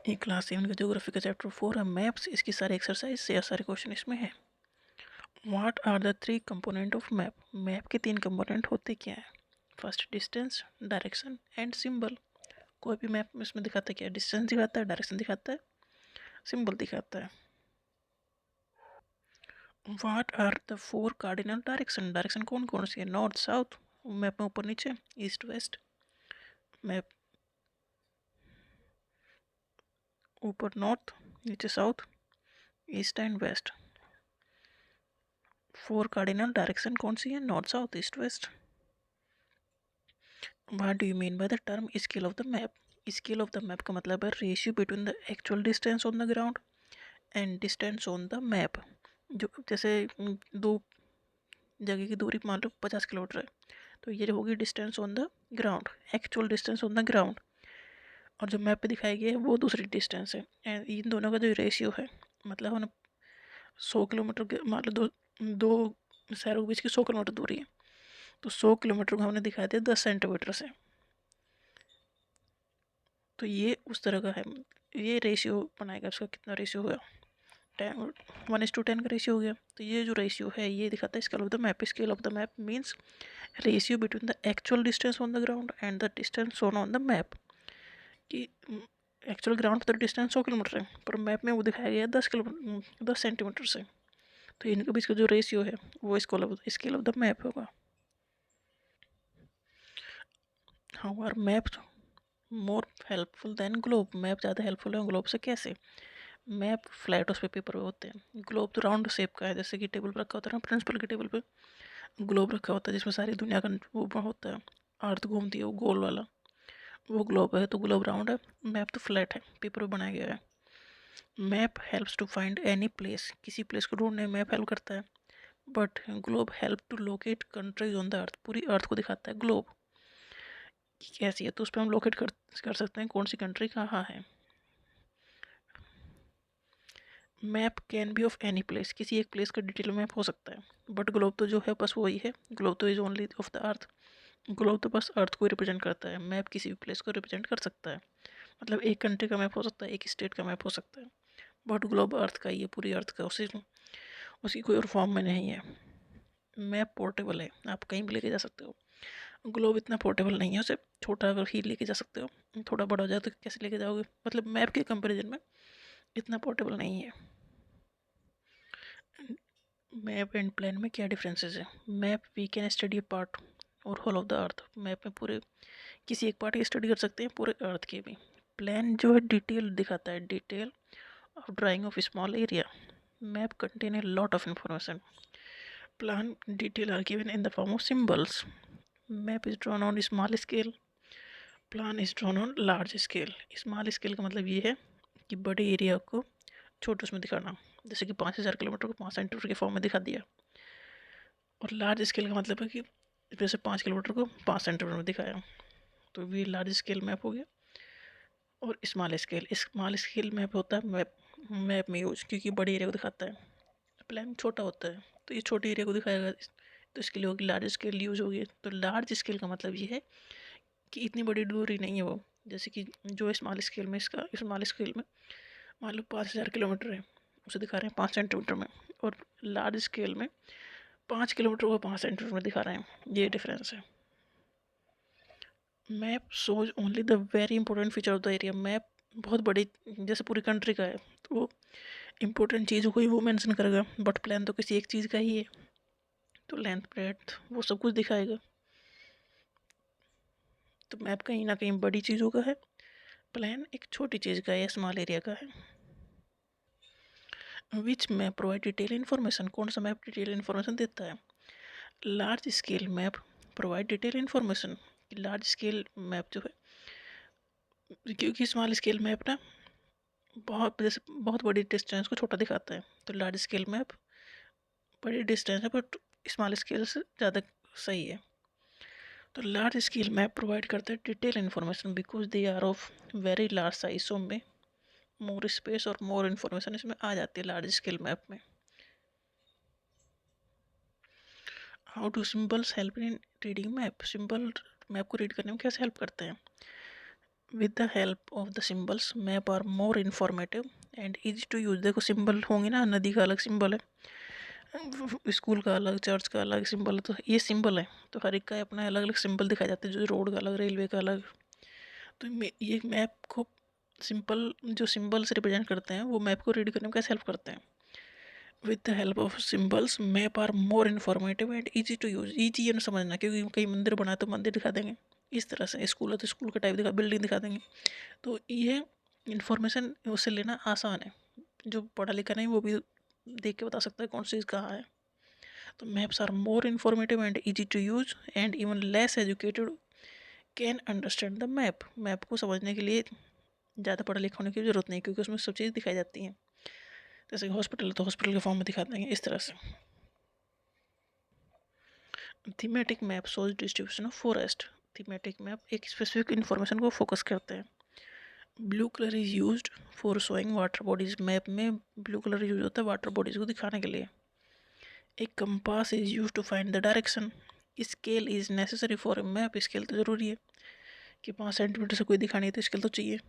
ये क्लास 7 का ज्योग्राफी का चैप्टर 4 है मैप्स। इसकी सारी एक्सरसाइज या सारे क्वेश्चन इसमें है। What are the three component of map? Map के तीन कंपोनेंट होते क्या है? First distance, direction and symbol. कोई भी मैप में इसमें दिखाता है क्या? डिस्टेंस दिखाता है, डायरेक्शन दिखाता है, सिंबल दिखाता है। What are the four cardinal direction? Direction कौन कौन सी है? नॉर्थ, साउथ, मैप में ऊपर नीचे, ईस्ट वेस्ट। मैप ऊपर नॉर्थ, नीचे south, east and west. Four cardinal direction कौन सी है? North, south, east, west. What do you mean by the term scale of the map? Scale of the map का मतलब है ratio between the actual distance on the ground and distance on the map. जो जैसे दो जगह की दूरी मान लो 50 किलोमीटर है, तो ये होगी distance on the ground, actual distance on the ground. और जो मैप पे दिखाई गई है वो दूसरी डिस्टेंस है। एंड इन दोनों का जो रेशियो है, मतलब हम 100 किलोमीटर मान लो, दो दो शहरों के बीच की 100 किलोमीटर दूरी है, तो 100 किलोमीटर को हमने दिखाया दिया 10 सेंटीमीटर से। तो ये उस तरह का है, ये रेशियो बनाएगा। उसका कितना रेशियो हुआ? 1:10 का रेशियो हो गया। तो ये जो रेशियो है ये दिखाता है scale of the map. Scale of the map means ratio between the actual distance on the ground and the distance shown on the map. कि एक्चुअल ग्राउंड पर डिस्टेंस 100 किलोमीटर है, पर मैप में वो दिखाया गया 10 किलोमीटर 10 सेंटीमीटर से। तो इनके बीच का जो रेशियो है वो स्केल ऑफ द मैप होगा। How are map more helpful than globe? Map ज़्यादा हेल्पफुल है ग्लोब से। कैसे? मैप फ्लैट उस पे पेपर पे होते हैं, ग्लोब तो राउंड शेप का है, जैसे कि टेबल पर रखा होता है ना प्रिंसिपल के टेबल पे, ग्लोब रखा होता है जिसमें सारी दुनिया का वो होता है, अर्थ घूमती है वो गोल वाला, वो ग्लोब है। तो ग्लोब राउंड है, मैप तो फ्लैट है, पेपर पे बनाया गया है। Map helps to find any place, किसी प्लेस को ढूंढने में मैप हेल्प करता है। But globe help to locate countries on the earth, पूरी अर्थ को दिखाता है ग्लोब कैसी है, तो उस पर हम लोकेट कर सकते हैं कौन सी कंट्री कहाँ है। Map can be of any place, किसी एक प्लेस का डिटेल मैप हो सकता है, बट ग्लोब तो जो है बस वही है, ग्लोब तो is only of the earth. Globe तो बस अर्थ को रिप्रेजेंट करता है, मैप किसी भी प्लेस को रिप्रेजेंट कर सकता है। मतलब एक कंट्री का मैप हो सकता है, एक स्टेट का मैप हो सकता है, बट ग्लोब अर्थ का ही है, पूरी अर्थ का, उसकी कोई और फॉर्म में नहीं है। मैप पोर्टेबल है, आप कहीं भी लेके जा सकते हो। ग्लोब इतना पोर्टेबल नहीं है, उसे छोटा अगर ही लेके जा सकते हो, थोड़ा बड़ा हो जाए तो कैसे लेके जाओगे, मतलब मैप के कंपैरिजन में इतना पोर्टेबल नहीं है। मैप एंड प्लान में क्या डिफरेंसेस है? Map we can study a part और whole of the earth, map में पूरे किसी एक पार्ट की स्टडी कर सकते हैं, पूरे अर्थ की भी। प्लान जो है डिटेल दिखाता है, detail of drawing of small area. Map contain a lot of information, plan detail are given in the form of symbols. Map is drawn on small scale, plan is drawn on large scale. Small scale का मतलब ये है कि बड़े area को छोटे उसमें दिखाना, जैसे कि 5000 किलोमीटर को 5 सेंटीमीटर के फॉर्म में दिखा दिया। और लार्ज स्केल का मतलब है कि जैसे 5 किलोमीटर को 5 सेंटीमीटर में दिखाया, तो ये लार्ज स्केल मैप हो गया। और स्मॉल स्केल मैप होता है मैप में यूज, क्योंकि बड़े एरिया को दिखाता है। प्लान छोटा होता है तो ये छोटे एरिया को दिखाएगा, तो इसके लिए होगी लार्ज स्केल यूज होगी। तो लार्ज स्केल का मतलब ये है कि इतनी बड़ी दूरी नहीं है वो, जैसे कि जो स्मॉल स्केल में, इसका स्मॉल स्केल में मान लो 5000 किलोमीटर है, उसे दिखा रहे हैं 5 सेंटीमीटर में, और लार्ज स्केल में 5 किलोमीटर को 5 सेंटीमीटर में दिखा रहे हैं, ये डिफरेंस है। Map shows only the very important feature of the area. Map बहुत बड़ी, जैसे पूरी कंट्री का है, तो वो इंपॉर्टेंट चीज़ों को ही वो मेंशन करेगा, बट प्लान तो किसी एक चीज़ का ही है, तो लेंथ ब्रेड्थ वो सब कुछ दिखाएगा। तो मैप कहीं ना कहीं बड़ी चीज़ों का है, प्लान एक छोटी चीज़ का है, स्मॉल एरिया का है। विच मैप प्रोवाइड डिटेल इन्फॉर्मेशन? कौन सा मैप डिटेल इन्फॉर्मेशन देता है? Large scale map provide detail information. Large scale map जो है, क्योंकि स्मॉल स्केल मैप ना बहुत, जैसे बहुत बड़ी डिस्टेंस को छोटा दिखाता है, तो लार्ज स्केल मैप बड़ी डिस्टेंस है बट स्मॉल स्केल से ज़्यादा सही है। तो लार्ज स्केल मैप प्रोवाइड करते हैं detail information because they are of very large size, so में मोर स्पेस और मोर इन्फॉर्मेशन इसमें आ जाती है लार्ज स्केल मैप में। How do symbols help in reading map? Symbol map को रीड करने में कैसे हेल्प करते हैं? With the help of the symbols map are more informative and easy to use. देखो सिंबल होंगे ना, नदी का अलग सिंबल है, स्कूल का अलग, चर्च का अलग सिंबल है, तो ये सिंबल है तो हर एक का अपना अलग अलग सिंबल दिखाए जाते हैं, जो रोड का अलग, रेलवे का अलग। तो ये मैप को सिंपल जो सिंबल्स रिप्रेजेंट करते हैं वो मैप को रीड करने में कैसे हेल्प करते हैं। With the help of symbols map are more informative and easy to use. Easy है ना समझना, क्योंकि कई मंदिर बनाए तो मंदिर दिखा देंगे इस तरह से, स्कूल है तो स्कूल का टाइप दिखा, बिल्डिंग दिखा देंगे। तो ये इन्फॉर्मेशन उससे लेना आसान है, जो पढ़ा लिखा नहीं वो भी देख के बता सकता है कौन सी चीज़ कहाँ है। तो maps are more informative and easy to use and even less educated can understand the map. Map को समझने के लिए ज़्यादा पढ़ा लिखा होने की जरूरत नहीं, क्योंकि उसमें सब चीज़ दिखाई जाती हैं। जैसे कि हॉस्पिटल है तो हॉस्पिटल के फॉर्म में दिखा देंगे इस तरह से। Thematic map shows distribution of forest. Thematic map एक स्पेसिफिक इन्फॉर्मेशन को फोकस करते हैं। Blue colour is used for showing water bodies. Map में ब्लू कलर यूज होता है वाटर बॉडीज को दिखाने के लिए। एक compass is use to find the direction. Scale is necessary for a map. Scale तो ज़रूरी है कि 5 सेंटीमीटर से कोई दिखानी है तो स्केल तो चाहिए।